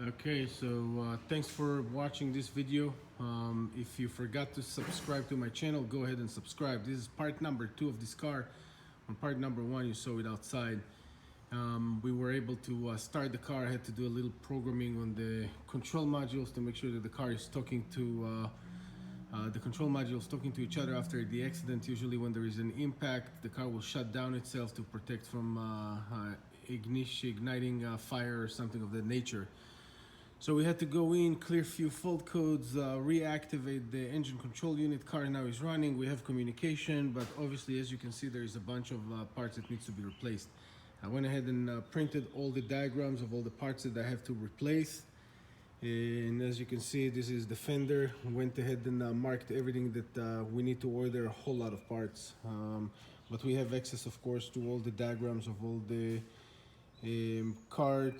Okay, so thanks for watching this video. If you forgot to subscribe to my channel, go ahead and subscribe. This is part number 2 of this car. On part number 1, you saw it outside. We were able to start the car. I had to do a little programming on the control modules to make sure that the car is talking to the control modules talking to each other after the accident. Usually when there is an impact, the car will shut down itself to protect from igniting fire or something of that nature. So we had to go in, clear a few fault codes, reactivate the engine control unit. Car now is running. We have communication, but obviously, as you can see, there is a bunch of parts that needs to be replaced. I went ahead and printed all the diagrams of all the parts that I have to replace. And as you can see, this is the fender. Went ahead and marked everything that we need to order, a whole lot of parts. But we have access, of course, to all the diagrams of all the cart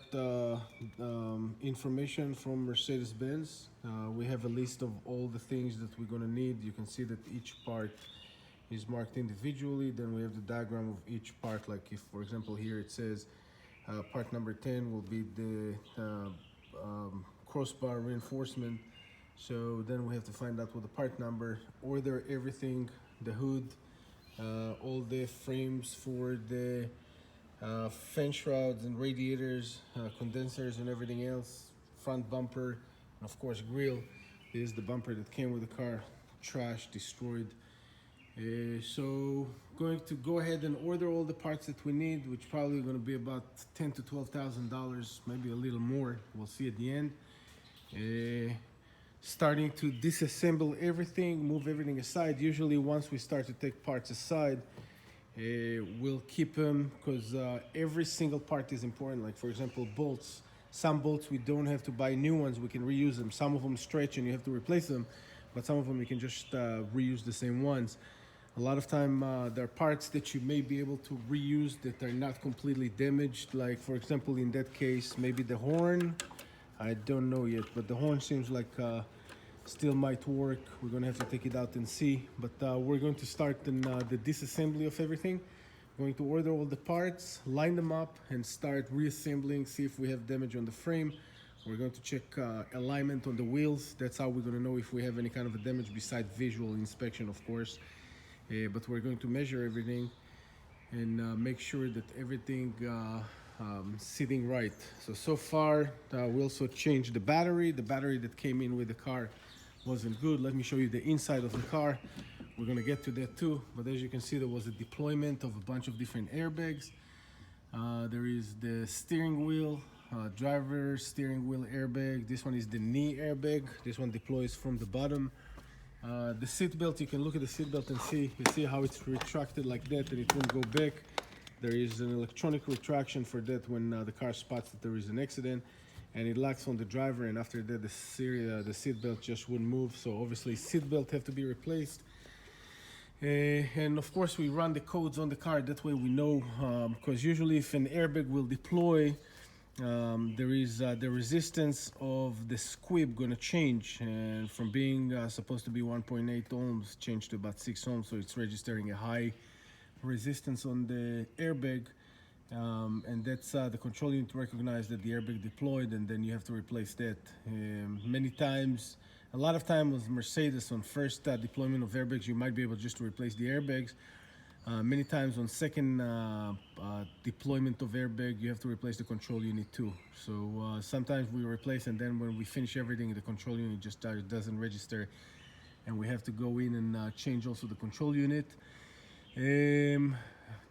information from Mercedes-Benz. We have a list of all the things that we're gonna need. You can see that each part is marked individually. Then we have the diagram of each part. Like if, for example, here it says part number 10 will be the crossbar reinforcement. So then we have to find out what the part number, order everything, the hood, all the frames for the fan shrouds and radiators, condensers and everything else, front bumper, and of course grill. This is the bumper that came with the car, trashed, destroyed. So going to go ahead and order all the parts that we need, which probably going to be about $10,000 to $12,000, maybe a little more. We'll see at the end. Starting to disassemble everything, move everything aside. Usually once we start to take parts aside, we'll keep them because every single part is important. Like for example, bolts. Some bolts we don't have to buy new ones, we can reuse them. Some of them stretch and you have to replace them, but some of them you can just reuse the same ones. A lot of time there are parts that you may be able to reuse that are not completely damaged. Like for example, in that case, maybe the horn. I don't know yet, but the horn seems like still might work. We're gonna have to take it out and see, but we're going to start the disassembly of everything. Going to order all the parts, line them up, and start reassembling, see if we have damage on the frame. We're going to check alignment on the wheels. That's how we're gonna know if we have any kind of a damage besides visual inspection, of course. But we're going to measure everything and make sure that everything sitting right. So far, we also changed the battery. The battery that came in with the car wasn't good. Let me show you the inside of the car. We're gonna get to that too, but as you can see, there was a deployment of a bunch of different airbags. There is the steering wheel, driver steering wheel airbag. This one is the knee airbag. This one deploys from the bottom. The seat belt, you can look at the seat belt and see how it's retracted like that, and it won't go back. There is an electronic retraction for that when the car spots that there is an accident, and it locks on the driver, and after that the seat belt just wouldn't move. So obviously seat belt have to be replaced. And of course we run the codes on the car, that way we know, because usually if an airbag will deploy, there is the resistance of the squib gonna change, and from being supposed to be 1.8 ohms change to about 6 ohms, so it's registering a high resistance on the airbag, and that's the control unit recognize that the airbag deployed, and then you have to replace that. Many times, a lot of times Mercedes on first deployment of airbags, you might be able just to replace the airbags. Many times on second deployment of airbag, you have to replace the control unit too. So sometimes we replace, and then when we finish everything, the control unit just doesn't register, and we have to go in and change also the control unit.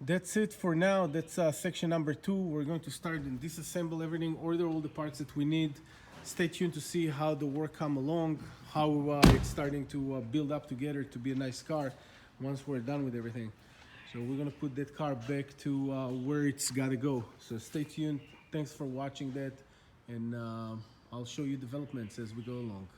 That's it for now. That's section number 2. We're going to start and disassemble everything, order all the parts that we need. Stay tuned to see how the work come along, how it's starting to build up together to be a nice car once we're done with everything. So we're gonna put that car back to where it's gotta go. So stay tuned. Thanks for watching that, and I'll show you developments as we go along.